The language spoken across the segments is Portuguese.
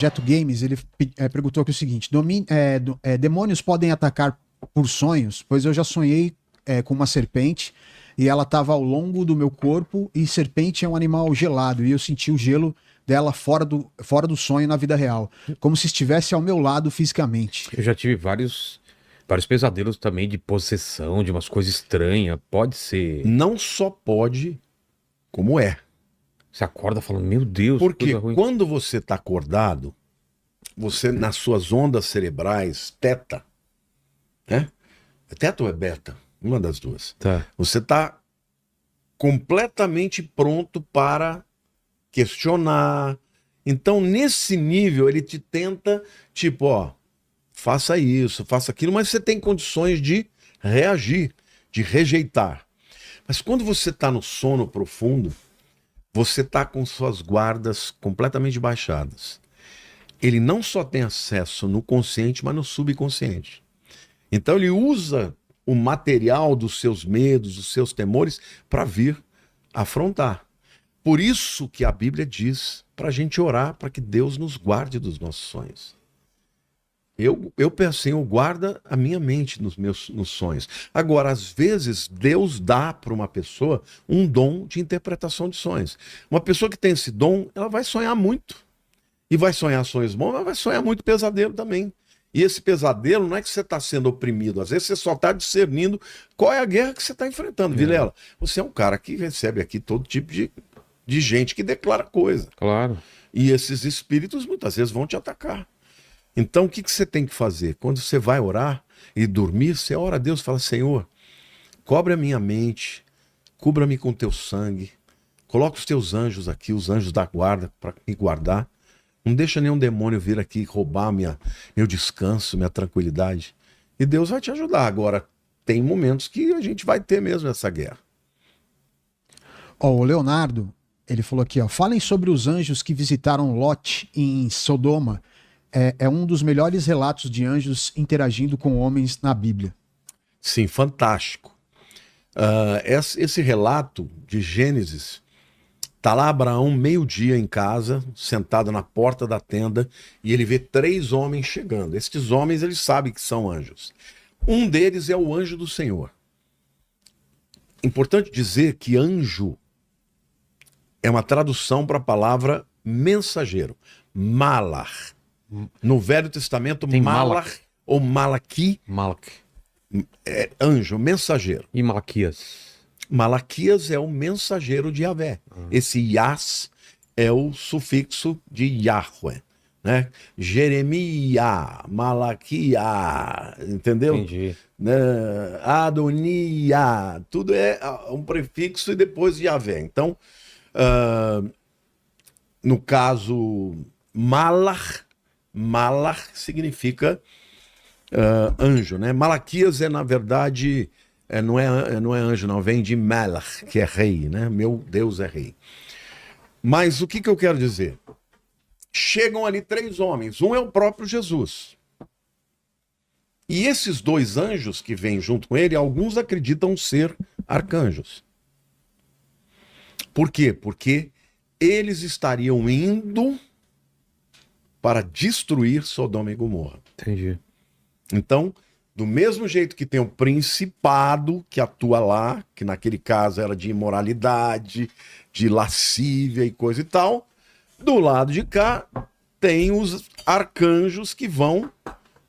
Projeto Games, ele perguntou aqui o seguinte: demônios podem atacar por sonhos, pois eu já sonhei com uma serpente e ela estava ao longo do meu corpo e serpente é um animal gelado e eu senti o gelo dela fora do sonho na vida real, como se estivesse ao meu lado fisicamente. Eu já tive vários pesadelos também de possessão, de umas coisas estranhas. Pode ser. Não só pode, como é. Você acorda falando, meu Deus, que Porque coisa ruim. quando você está acordado, você, nas suas ondas cerebrais, teta, né? É teta ou é beta? Uma das duas. Tá. Você está completamente pronto para questionar. Então, nesse nível, ele te tenta, tipo, ó, faça isso, faça aquilo, mas você tem condições de reagir, de rejeitar. Mas quando você está no sono profundo, você está com suas guardas completamente baixadas. Ele não só tem acesso no consciente, mas no subconsciente. Então ele usa o material dos seus medos, dos seus temores, para vir afrontar. Por isso que a Bíblia diz para a gente orar para que Deus nos guarde dos nossos sonhos. Eu penso, Senhor, guarda a minha mente nos sonhos. Agora, às vezes, Deus dá para uma pessoa um dom de interpretação de sonhos. Uma pessoa que tem esse dom, ela vai sonhar muito. E vai sonhar sonhos bons, mas vai sonhar muito pesadelo também. E esse pesadelo não é que você está sendo oprimido, às vezes você só está discernindo qual é a guerra que você está enfrentando. Vilela, você é um cara que recebe aqui todo tipo de gente que declara coisa. Claro. E esses espíritos muitas vezes vão te atacar. Então, o que você tem que fazer? Quando você vai orar e dormir, você ora a Deus e fala, Senhor, cobre a minha mente, cubra-me com teu sangue, coloca os teus anjos aqui, os anjos da guarda, para me guardar. Não deixa nenhum demônio vir aqui roubar meu descanso, minha tranquilidade. E Deus vai te ajudar. Agora, tem momentos que a gente vai ter mesmo essa guerra. Ó, o Leonardo, ele falou aqui, ó, falem sobre os anjos que visitaram Lot em Sodoma. É um dos melhores relatos de anjos interagindo com homens na Bíblia. Sim, fantástico. Esse relato de Gênesis, tá lá Abraão meio-dia em casa, sentado na porta da tenda, e ele vê 3 homens chegando. Estes homens, eles sabem que são anjos. Um deles é o anjo do Senhor. Importante dizer que anjo é uma tradução para a palavra mensageiro. Malach. No Velho Testamento, Tem Malach ou Malaqui Malak. é anjo, mensageiro. E Malaquias. Malaquias é o mensageiro de Yahvé. Esse Yas é o sufixo de Yahweh, né? Jeremias, Malaquias, entendeu? Entendi. Adonia, tudo é um prefixo e depois Yahvé. Então, no caso, Malach significa anjo, né? Malaquias é, na verdade, não é anjo, não, vem de Melach, que é rei, né? Meu Deus é rei. Mas o que eu quero dizer? Chegam ali 3 homens, um é o próprio Jesus. E esses 2 anjos que vêm junto com ele, alguns acreditam ser arcanjos. Por quê? Porque eles estariam indo para destruir Sodoma e Gomorra. Entendi. Então, do mesmo jeito que tem o principado que atua lá, que naquele caso era de imoralidade, de lascívia e coisa e tal, do lado de cá tem os arcanjos que vão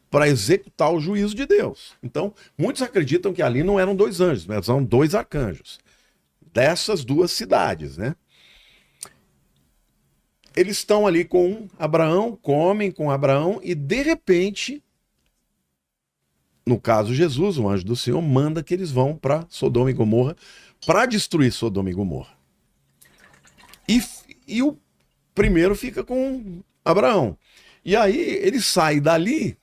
para executar o juízo de Deus. Então, muitos acreditam que ali não eram 2 anjos, mas são 2 arcanjos dessas 2 cidades, né? Eles estão ali com Abraão, comem com Abraão e, de repente, no caso Jesus, o anjo do Senhor, manda que eles vão para Sodoma e Gomorra para destruir Sodoma e Gomorra. E o primeiro fica com Abraão. E aí ele sai dali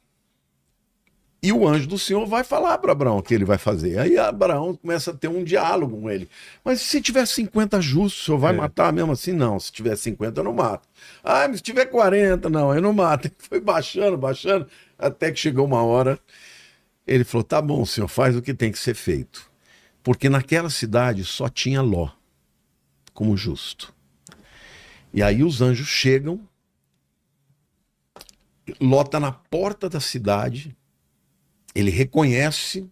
e o anjo do Senhor vai falar para Abraão o que ele vai fazer. Aí Abraão começa a ter um diálogo com ele. Mas se tiver 50 justos, o senhor vai matar mesmo assim? Não, se tiver 50 eu não mato. Ah, mas se tiver 40, não, eu não mato. Ele foi baixando, até que chegou uma hora, ele falou, tá bom, senhor, faz o que tem que ser feito. Porque naquela cidade só tinha Ló como justo. E aí os anjos chegam Ló está na porta da cidade, ele reconhece,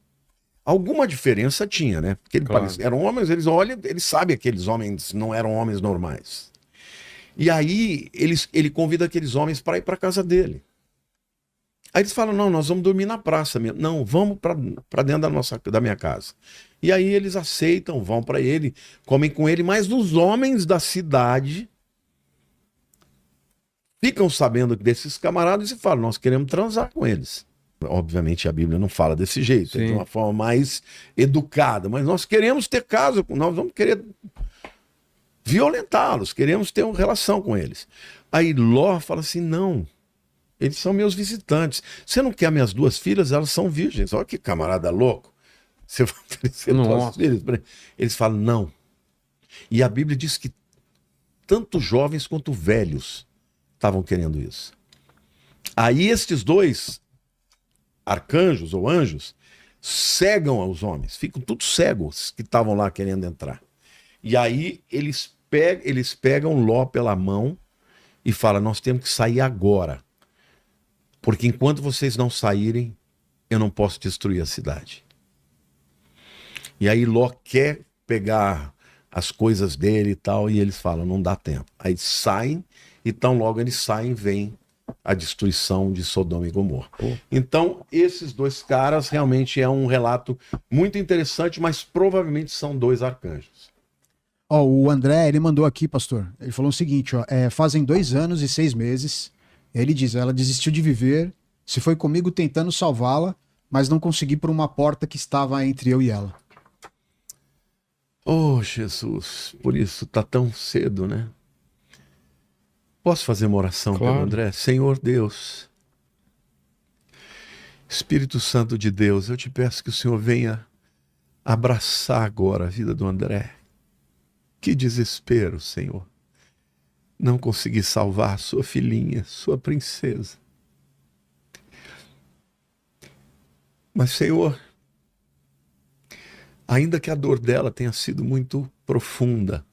alguma diferença tinha, né? Porque eram homens, eles olham, eles sabem que aqueles homens não eram homens normais. E aí ele convida aqueles homens para ir para casa dele. Aí eles falam, não, nós vamos dormir na praça mesmo. Não, vamos para dentro da minha casa. E aí eles aceitam, vão para ele, comem com ele, mas os homens da cidade ficam sabendo desses camaradas e falam, nós queremos transar com eles. Obviamente a Bíblia não fala desse jeito, é de uma forma mais educada, mas nós queremos ter caso, nós vamos querer violentá-los, queremos ter uma relação com eles. Aí Ló fala assim, não, eles são meus visitantes. Você não quer minhas 2 filhas? Elas são virgens. Olha que camarada louco. Você vai oferecer 2 filhas? Eles falam, não. E a Bíblia diz que tanto jovens quanto velhos estavam querendo isso. Aí estes 2 arcanjos ou anjos cegam aos homens. Ficam todos cegos que estavam lá querendo entrar. E aí eles pegam Ló pela mão e falam, nós temos que sair agora. Porque enquanto vocês não saírem, eu não posso destruir a cidade. E aí Ló quer pegar as coisas dele e tal, e eles falam, não dá tempo. Aí saem, e tão logo eles saem, vem a destruição de Sodoma e Gomorra. Então, esses 2 caras realmente é um relato muito interessante, mas provavelmente são 2 arcanjos. Ó, o André, ele mandou aqui, pastor. Ele falou o seguinte, ó, fazem 2 anos e 6 meses. Ele diz, ela desistiu de viver, se foi comigo tentando salvá-la, mas não consegui por uma porta que estava entre eu e ela. Oh, Jesus, por isso tá tão cedo, né? Posso fazer uma oração pelo André? Senhor Deus, Espírito Santo de Deus, eu te peço que o Senhor venha abraçar agora a vida do André. Que desespero, Senhor. Não consegui salvar sua filhinha, sua princesa. Mas, Senhor, ainda que a dor dela tenha sido muito profunda,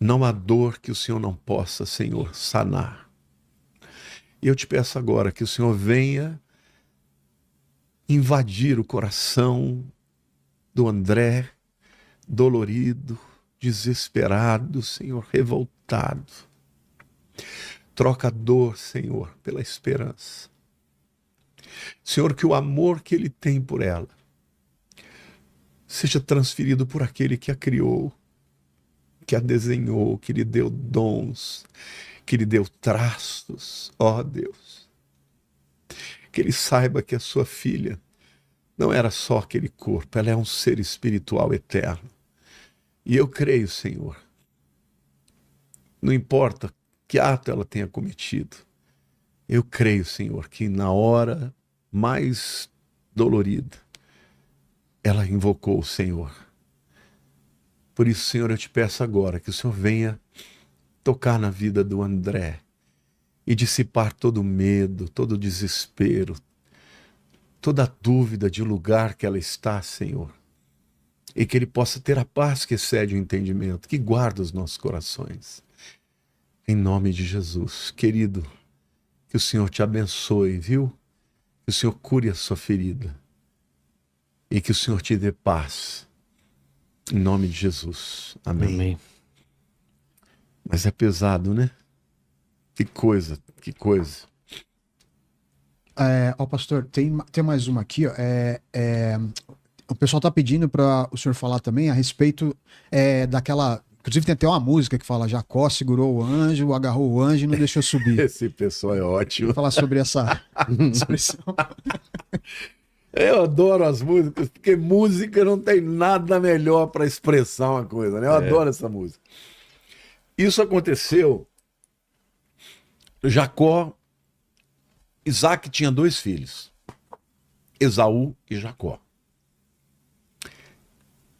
não há dor que o Senhor não possa, Senhor, sanar. E eu te peço agora que o Senhor venha invadir o coração do André, dolorido, desesperado, Senhor, revoltado. Troca a dor, Senhor, pela esperança. Senhor, que o amor que ele tem por ela seja transferido por aquele que a criou, que a desenhou, que lhe deu dons, que lhe deu traços. Ó Deus, que ele saiba que a sua filha não era só aquele corpo, ela é um ser espiritual eterno. E eu creio, Senhor, não importa que ato ela tenha cometido, eu creio, Senhor, que na hora mais dolorida, ela invocou o Senhor. Por isso, Senhor, eu te peço agora que o Senhor venha tocar na vida do André e dissipar todo o medo, todo o desespero, toda a dúvida de lugar que ela está, Senhor. E que ele possa ter a paz que excede o entendimento, que guarda os nossos corações. Em nome de Jesus, querido, que o Senhor te abençoe, viu? Que o Senhor cure a sua ferida. E que o Senhor te dê paz. Em nome de Jesus. Amém. Amém. Mas é pesado, né? Que coisa, que coisa. Ó, pastor, tem mais uma aqui, ó. O pessoal tá pedindo para o senhor falar também a respeito daquela... Inclusive tem até uma música que fala Jacó segurou o anjo, agarrou o anjo e não deixou subir. Esse pessoal é ótimo. Vou falar sobre essa expressão. Eu adoro as músicas, porque música não tem nada melhor para expressar uma coisa, né? Eu adoro essa música. Isso aconteceu. Isaac tinha 2 filhos, Esaú e Jacó.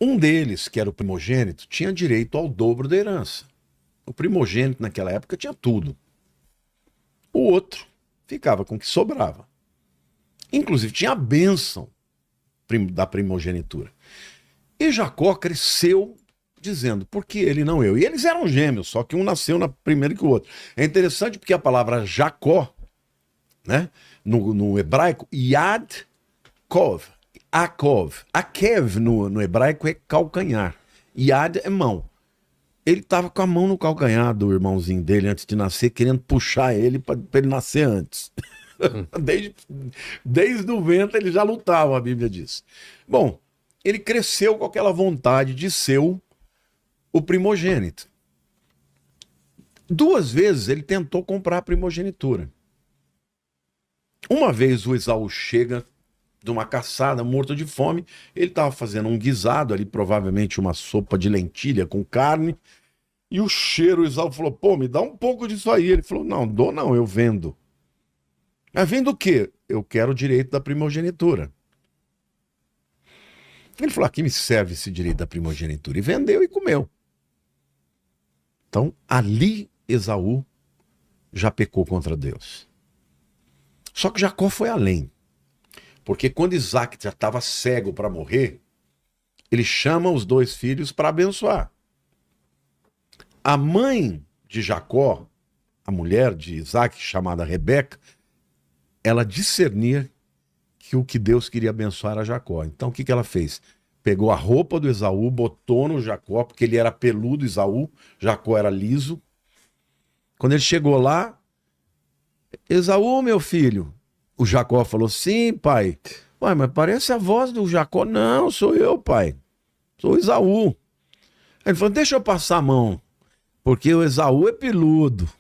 Um deles, que era o primogênito, tinha direito ao dobro da herança. O primogênito naquela época tinha tudo. O outro ficava com o que sobrava. Inclusive tinha a bênção da primogenitura. E Jacó cresceu dizendo, por que ele não eu? E eles eram gêmeos, só que um nasceu primeiro que o outro. É interessante porque a palavra Jacó, né, no hebraico, Yad Kov, Akev no hebraico é calcanhar, Yad é mão. Ele estava com a mão no calcanhar do irmãozinho dele antes de nascer, querendo puxar ele para ele nascer antes. Desde o ventre ele já lutava, a Bíblia diz. Bom, ele cresceu com aquela vontade de ser o primogênito. 2 vezes ele tentou comprar a primogenitura. Uma vez o Esaú chega de uma caçada, morto de fome, ele estava fazendo um guisado ali, provavelmente uma sopa de lentilha com carne, e o cheiro, o Esaú falou, pô, me dá um pouco disso aí. Ele falou, não, dou não, eu vendo. Mas vendo o quê? Eu quero o direito da primogenitura. Ele falou, aqui me serve esse direito da primogenitura. E vendeu e comeu. Então, ali Esaú já pecou contra Deus. Só que Jacó foi além. Porque quando Isaac já estava cego para morrer, ele chama os 2 filhos para abençoar. A mãe de Jacó, a mulher de Isaac, chamada Rebeca, ela discernia que o que Deus queria abençoar era Jacó. Então o que ela fez? Pegou a roupa do Esaú, botou no Jacó, porque ele era peludo, Esaú, Jacó era liso. Quando ele chegou lá, Esaú, meu filho, o Jacó falou, sim, pai. Ué, mas parece a voz do Jacó. Não, sou eu, pai. Sou Esaú. Ele falou, deixa eu passar a mão, porque o Esaú é peludo.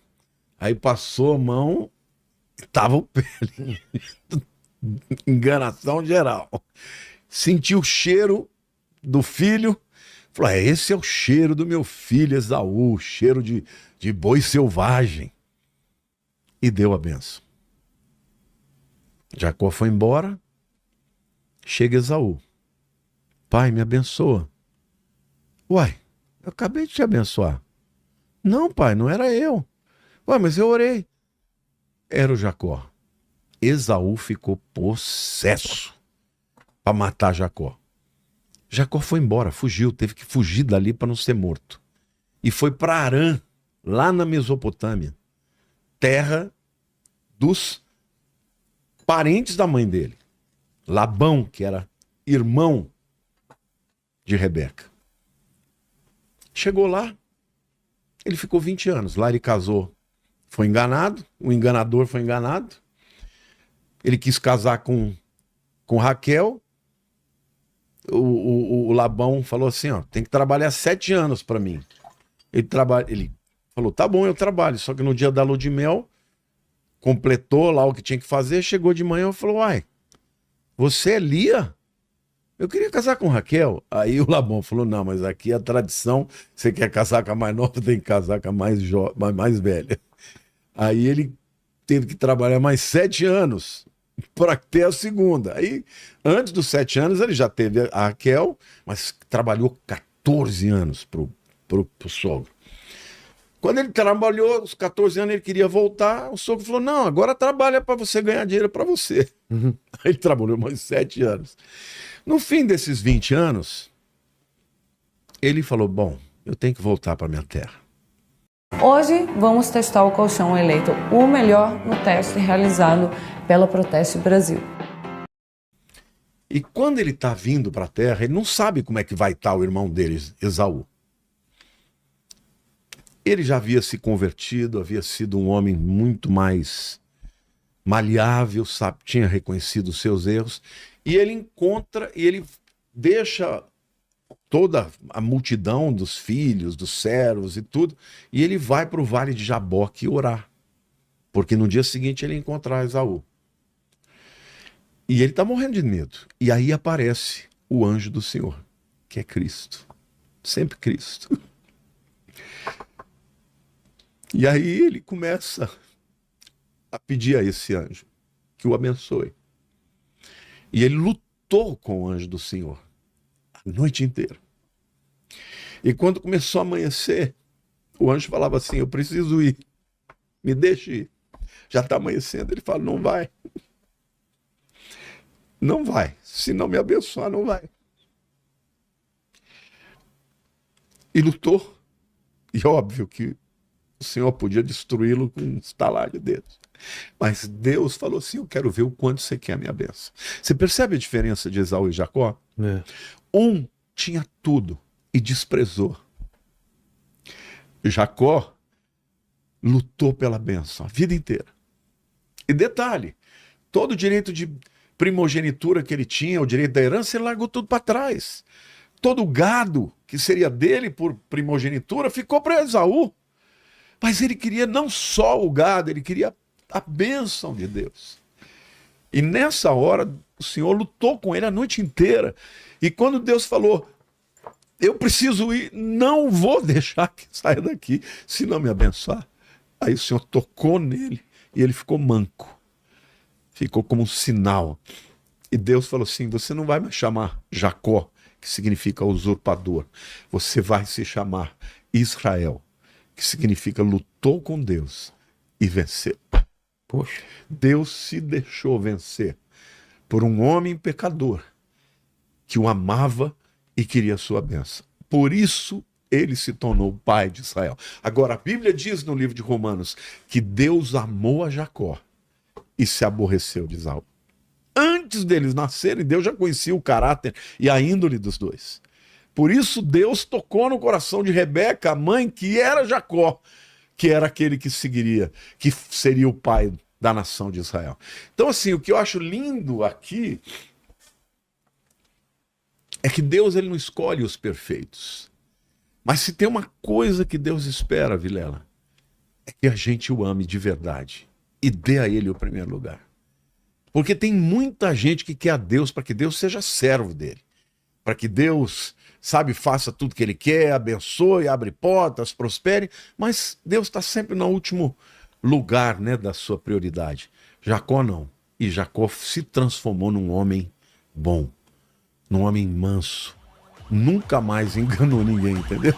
Aí passou a mão, tava o pele. Enganação geral. Sentiu o cheiro do filho. Falou, esse é o cheiro do meu filho Esaú, cheiro de boi selvagem. E deu a benção. Jacó foi embora. Chega Esaú. Pai, me abençoa. Uai, eu acabei de te abençoar. Não, pai, não era eu. Ué, mas eu orei. Era o Jacó. Esaú ficou possesso para matar Jacó. Jacó foi embora, fugiu, teve que fugir dali para não ser morto. E foi para Harã, lá na Mesopotâmia, terra dos parentes da mãe dele. Labão, que era irmão de Rebeca. Chegou lá, ele ficou 20 anos. Lá ele casou, foi enganado, o enganador foi enganado. Ele quis casar com Raquel. O Labão falou assim, ó, tem que trabalhar 7 anos para mim. Ele falou, tá bom, eu trabalho. Só que no dia da lua de mel, completou lá o que tinha que fazer, chegou de manhã e falou, uai, você é Lia? Eu queria casar com Raquel. Aí o Labão falou, não, mas aqui é a tradição, você quer casar com a mais nova, tem que casar com a mais velha. Aí ele teve que trabalhar mais 7 anos para ter a segunda. Aí, antes dos 7 anos, ele já teve a Raquel, mas trabalhou 14 anos pro sogro. Quando ele trabalhou, os 14 anos, ele queria voltar, o sogro falou, não, agora trabalha para você ganhar dinheiro para você. Uhum. Aí ele trabalhou mais 7 anos. No fim desses 20 anos, ele falou, bom, eu tenho que voltar para minha terra. Hoje vamos testar o colchão eleito o melhor no teste realizado pela Proteste Brasil. E quando ele está vindo para a terra, ele não sabe como é que vai estar o irmão dele, Esaú. Ele já havia se convertido, havia sido um homem muito mais maleável, sabe, tinha reconhecido os seus erros, e ele encontra, e ele deixa toda a multidão dos filhos, dos servos e tudo, e ele vai para o vale de Jaboque orar, porque no dia seguinte ele ia encontrar Esaú. E ele está morrendo de medo. E aí aparece o anjo do Senhor, que é Cristo, sempre Cristo. E aí ele começa a pedir a esse anjo que o abençoe. E ele lutou com o anjo do Senhor a noite inteira. E quando começou a amanhecer, o anjo falava assim, eu preciso ir, me deixe ir. Já está amanhecendo. Ele fala, não vai. Não vai. Se não me abençoar, não vai. e lutou. E óbvio que o Senhor podia destruí-lo com um estalar de dedos. Mas Deus falou assim, eu quero ver o quanto você quer a minha bênção. Você percebe a diferença de Esaú e Jacó? É. Um tinha tudo e desprezou. Jacó lutou pela bênção a vida inteira. E detalhe, todo o direito de primogenitura que ele tinha, o direito da herança, ele largou tudo para trás. Todo o gado que seria dele por primogenitura ficou para Esaú. Mas ele queria não só o gado, ele queria a bênção de Deus. E nessa hora, o Senhor lutou com ele a noite inteira. E quando Deus falou, eu preciso ir, não vou deixar que saia daqui, se não me abençoar. Aí o Senhor tocou nele e ele ficou manco. Ficou como um sinal. E Deus falou assim, você não vai me chamar Jacó, que significa usurpador. Você vai se chamar Israel, que significa lutou com Deus e venceu. Poxa. Deus se deixou vencer por um homem pecador que o amava e queria a sua bênção. Por isso ele se tornou o pai de Israel. Agora, a Bíblia diz no livro de Romanos que Deus amou a Jacó e se aborreceu de Esaú. Antes deles nascerem, Deus já conhecia o caráter e a índole dos dois. Por isso Deus tocou no coração de Rebeca, a mãe, que era Jacó, que era aquele que seguiria, que seria o pai da nação de Israel. Então, assim, o que eu acho lindo aqui é que Deus ele não escolhe os perfeitos. Mas se tem uma coisa que Deus espera, Vilela, é que a gente o ame de verdade e dê a ele o primeiro lugar. Porque tem muita gente que quer a Deus para que Deus seja servo dele. Para que Deus, sabe, faça tudo que ele quer, abençoe, abre portas, prospere. Mas Deus está sempre no último lugar, né, da sua prioridade. Jacó não. E Jacó se transformou num homem bom, num homem manso. Nunca mais enganou ninguém, entendeu?